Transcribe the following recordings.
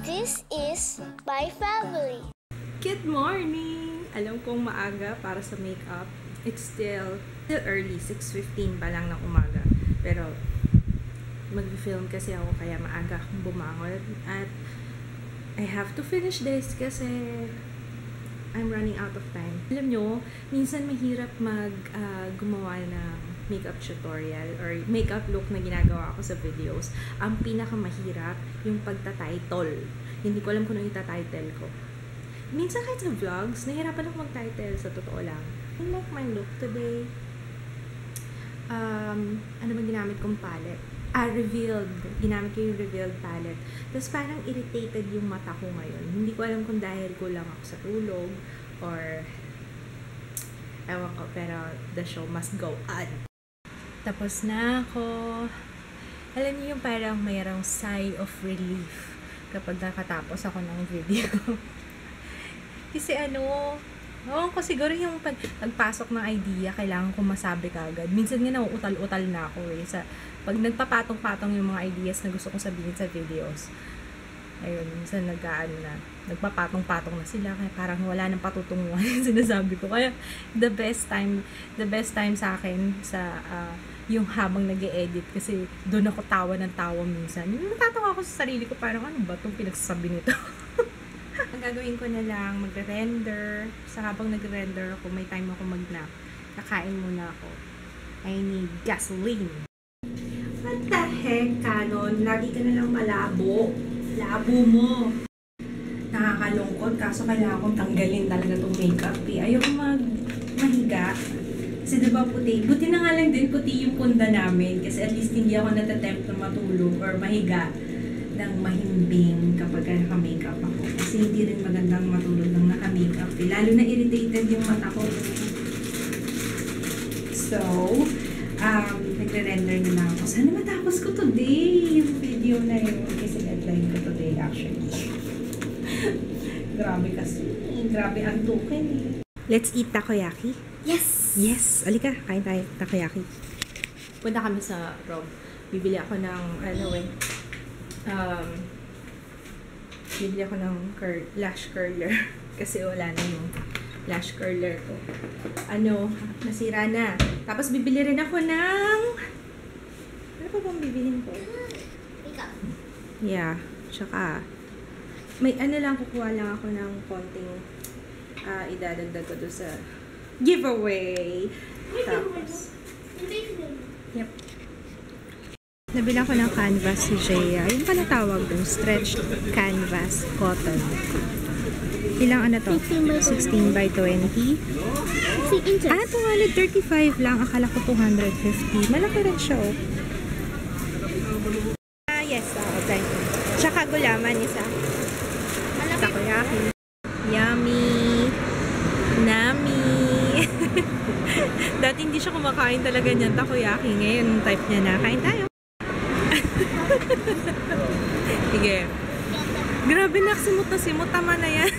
This is my family. Good morning! Alam kong maaga para sa makeup. It's still early, 6:15 pa lang ng umaga. Pero mag-film kasi ako kaya maaga akong bumangon. At I have to finish this kasi I'm running out of time. Alam nyo, minsan mahirap gumawa ng makeup tutorial or makeup look na ginagawa ko sa videos. Ang pinakamahirap, yung pagta-title. Hindi ko alam kung ano yung title ko. Minsan kahit sa vlogs, nahirapan ako mag-title sa totoo lang. I like my look today. Ano ba ginamit kong palette? Revealed. Ginamit ko yung Revealed palette. Tapos parang irritated yung mata ko ngayon. Hindi ko alam kung dahil ko lang ako sa tulog or ewan ko, pero the show must go on. Tapos na ako. Alam niyo yung parang mayroong sigh of relief kapag nakatapos ako ng video. Kasi oo ko siguro yung pagpasok ng idea, kailangan ko masabi kagad. Minsan nga nauutal-utal na ako pag nagpapatong-patong yung mga ideas na gusto kong sabihin sa videos. Ayun, minsan nagpapatong-patong na sila, kaya parang wala nang patutunguhan yung sinasabi ko. Kaya the best time sa akin yung habang nag-e-edit, kasi doon ako tawa ng tawa minsan. Natatawa ako sa sarili ko, parang ano ba itong pinagsasabi nito? Ang gagawin ko na lang, magre-render. Sa habang nagre-render ako, may time ako mag-nap. Kakain muna ako. I need gasoline. What the heck, Canon? Lagi ka na lang malabo. Labo mo. Nakakalungkot, kaso kailangan kong tanggalin talaga itong makeup eh. Ayoko mahiga. Kasi diba puti? Buti na nga lang din puti yung punda namin. Kasi at least hindi ako natatempt na matulog or mahiga ng mahimbing kapag naka-makeup ako. Kasi hindi rin magandang matulog ng naka-makeup eh. Lalo na irritated yung mata ko. So, nagre-render na lang ako. Sana matapos ko today yung video na yun. Kasi deadline ko today actually. Grabe kasi. Grabe ang tukin eh. Let's eat takoyaki? Yes! Yes! Alika, kain tayo takoyaki. Punta kami sa Rob. Bibili ako ng, bibili ako ng lash curler. Kasi wala na yung lash curler ko. Nasira na. Tapos bibili rin ako ng... Ano pa bang bibilin ko? Makeup. Yeah. Tsaka, may kukuha lang ako ng konting idadagdag ko doon sa giveaway. Tapos, yep. Nabili ako ng canvas si Jaya. Yung pala tawag doon, stretched canvas cotton. Ilang 16 by 20. 235 lang. Akala ko 250. Malaki rin siya, oh. Yes, thank you. Tsaka gulaman isa. Takoyaki. Yummy. Nami. Dati hindi siya kumakain talaga niyan takoyaki. Ngayon, type niya na. Kain tayo. Sige. Grabe na, simot na simot. Tama na yan.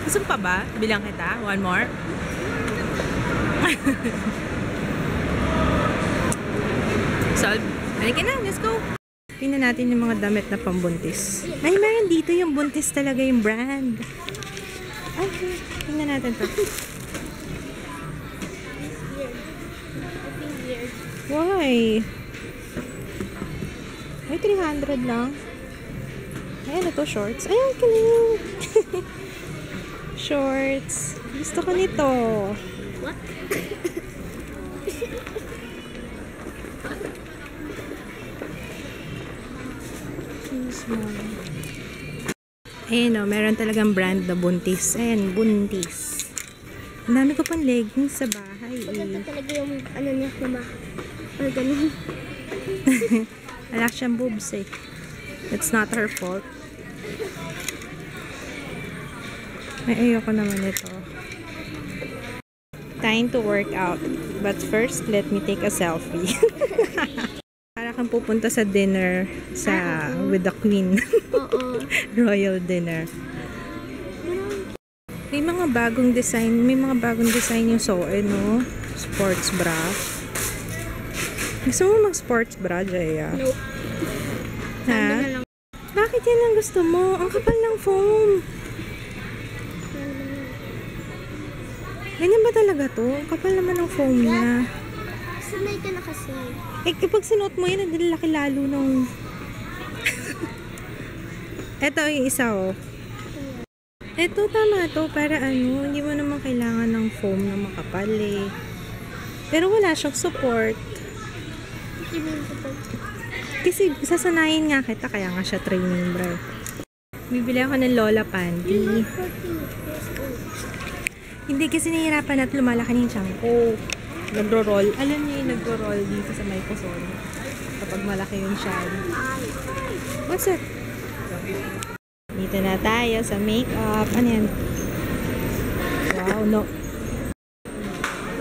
Gusto pa ba? Bilang kita? One more? Solve. Halika na, let's go. Tingnan natin yung mga damit na pambuntis. Ay, meron dito yung buntis talaga yung brand. Okay, tingnan natin to. Why? Ay, 300 lang. Ayan, ito shorts. Ayan, cute. Shorts. Gusto ko nito. What? Ayan o, meron talagang brand na buntis. Ayan, buntis. Ang dami ko pang leggings sa bahay. Maganda talaga yung niya, mama. Or ganun. Wala siyang boobs eh. It's not her fault. Ay, ayoko naman ito. Time to work out. But first, let me take a selfie. Para kang pupunta sa dinner with the queen. Royal dinner. May mga bagong design. May mga bagong design yung Soe, no? Sports bra. Gusto mo mag-sports bra, Jaya? Nope. Ha? Bakit yan ang gusto mo? Ang kapal ng foam. Ganyan ba talaga to? Ang kapal naman ng foam niya. Sanay ka na kasi. Eh, kapag sinuot mo yan, ang laki lalo nung... Ito yung isa, oh. Ito, tama to. Para ano, hindi mo naman kailangan ng foam na makapal, eh. Pero wala siyang support. Kasi sasanayin nga kita, kaya nga siya training bra. Bibili ako ng Lola Panty. Hindi kasi nahihirapan at lumalaki yung tiyan ko. Nagro-roll. Alam niyo yung nagro-roll dito sa may puson. Kapag malaki yung tiyan. What's it? Dito na tayo sa makeup. Ano yan? Wow, no.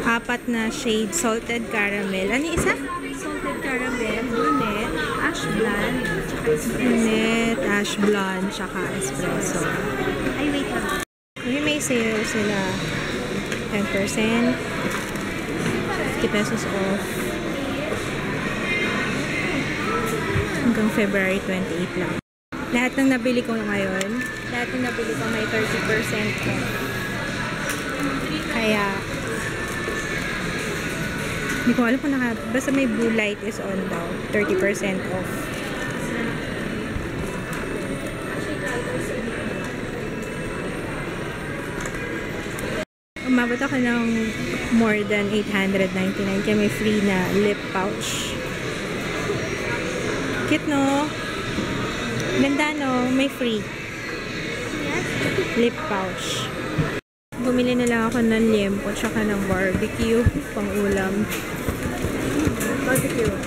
4 na shade salted caramel. Ano yung isa? Salted caramel, brunette, ash blonde, brunette, ash blonde, tsaka espresso. Ay, wait lang. Yung may sale sila. 10%. 50 pesos off. Hanggang February 28 lang. Lahat ng nabili ko ngayon, may 30% off. Kaya, hindi ko alam kung basta may blue light is on daw. 30% off. Umabot ako ng more than 899 kaya may free na lip pouch. Cute, no? Ganda, no? May free. Lip pouch. Bumili na lang ako ng liempo tsaka ng barbecue pang ulam. Barbecue.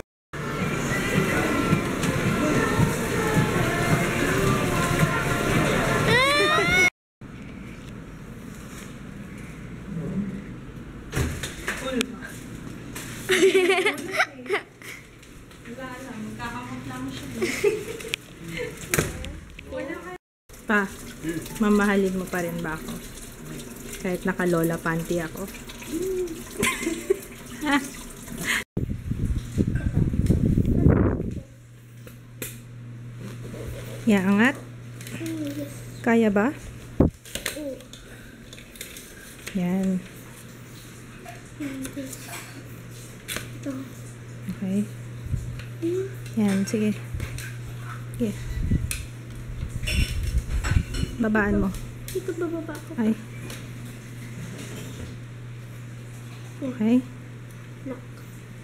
Pa, mamahalin mo pa rin ba ako? Kahit naka-Lola Panty ako. Ya, angat. Kaya ba? Yan. Okay. Yan, sige. Sige. Babaan mo. Dito bababa ko. Ay. Okay. Lock.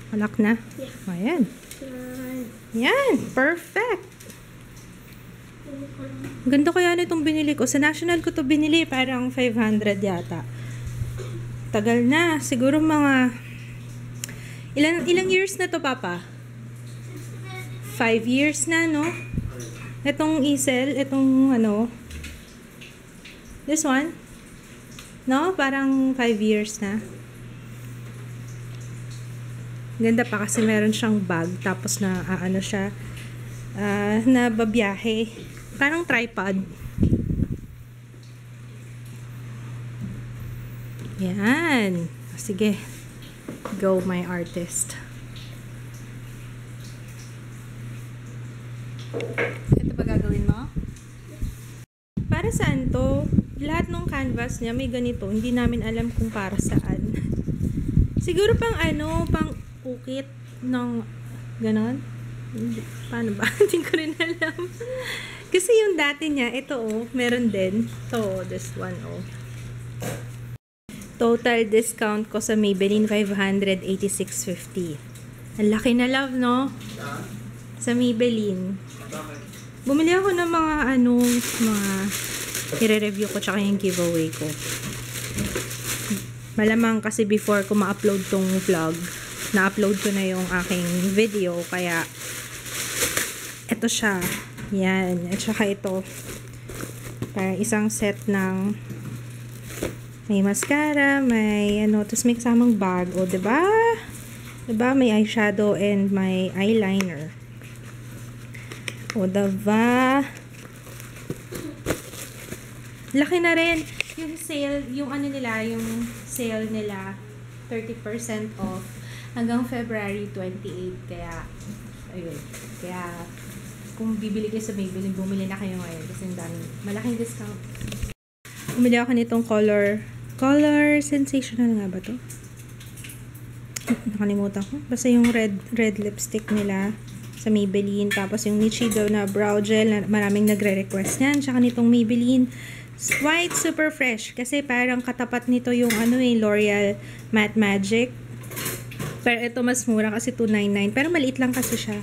Malak na? Yeah. Ayan. Yan. Perfect. Ganda kaya na itong binili ko. Sa National ko to binili. Parang 500 yata. Tagal na. Siguro mga... Ilang years na to, Papa? 5 years na, no? Itong easel, itong ano... This one? No? Parang 5 years na. Ganda pa kasi meron siyang bag. Tapos na ano siya. Na babiyahe. Parang tripod. Yan. Sige. Go, my artist. Ito ba gagawin mo? Para saan to? Lahat ng canvas niya may ganito. Hindi namin alam kung para saan. Siguro pang ano, pang ukit ng ganon. Paano ba? Hindi ko rin alam. Kasi yung dati niya, ito oh, meron din. Ito, this one oh. Total discount ko sa Maybelline 586.50. Ang laki na, love, no? Sa Maybelline. Bumili ako ng mga ano, mga i-review ko tsaka yung giveaway ko. Malamang kasi before ko ma-upload tong vlog, na-upload ko na yung aking video, kaya ito siya. Yan. At saka ito. Parang isang set ng may mascara, may ano, tapos may kasamang bag. O, diba? Diba? May eyeshadow and may eyeliner. O, diba? Laki na rin. Yung sale, yung ano nila, yung sale nila, 30% off hanggang February 28. Kaya, ayun. Kaya, kung bibili kayo sa Maybelline, bumili na kayo ngayon kasi ang dami, malaking discount. Bumili ako nitong color sensational nga ba to? Nakalimutan ko. Basta yung red lipstick nila sa Maybelline. Tapos yung Nichido na brow gel na maraming nagre-request niyan. Tsaka nitong Maybelline White Super Fresh. Kasi parang katapat nito yung L'Oreal Matte Magic. Pero ito mas mura kasi $2.99. Pero maliit lang kasi siya.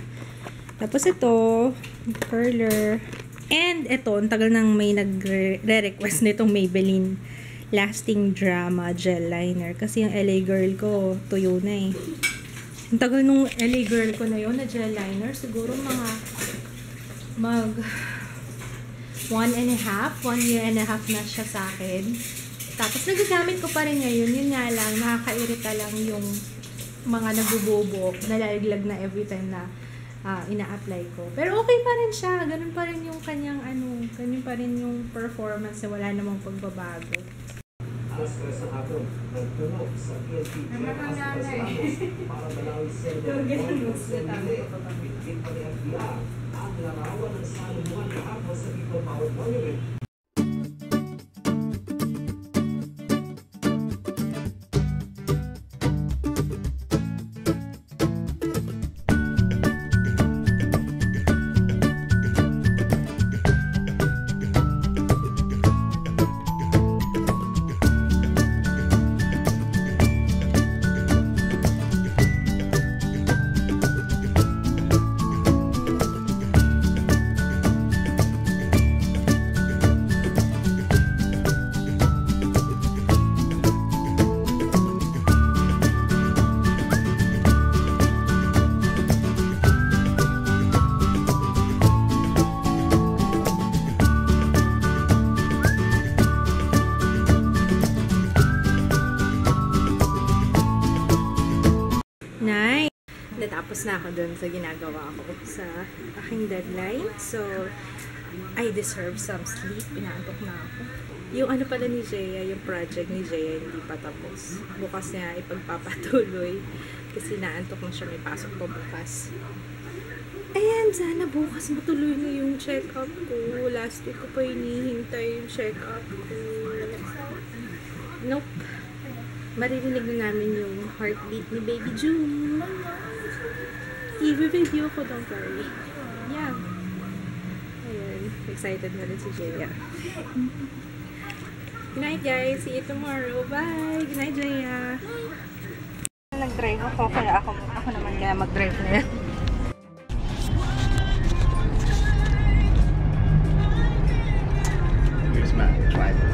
Tapos ito, curler. And ito, ang tagal nang may nagre-request nitong Maybelline Lasting Drama Gel Liner. Kasi yung LA Girl ko, tuyo na eh. Ang tagal nung LA Girl ko na yun na gel liner. Siguro mga 1 year and a half na siya sa akin. Tapos nagagamit ko pa rin ngayon. Yun nga lang, nakakairita lang yung mga nagbubobo, nalalaglag na every time na ina-apply ko. Pero okay pa rin siya. Ganun pa rin yung kanyang ganun pa rin yung performance na wala namang pagbabago. Alas-tres ng hapon, nagtunog sa PNP para dalawin server bitbit pa ni FBR ang larawan ng salubungan ni Apple sa People Power Monument. Nice! Natapos na ako dun sa ginagawa ko sa aking deadline. So, I deserve some sleep. Inaantok na ako. Yung pala ni Jaya, yung project ni Jaya hindi pa tapos. Bukas niya ipagpapatuloy kasi naantok na siya, may pasok pa bukas. Ayan, sana bukas matuloy na yung check-up ko. Last week ko pa hinihintay yung check-up ko. Nope. Maririnig na namin yung heartbeat ni Baby June. I-video ko, don't worry. Yeah. Ayan. Excited na rin si Jaya. Good night, guys. See you tomorrow. Bye! Good night, Jaya. Nag-drive ako, kaya ako naman kaya mag-drive na yan. Here's Matt, driver.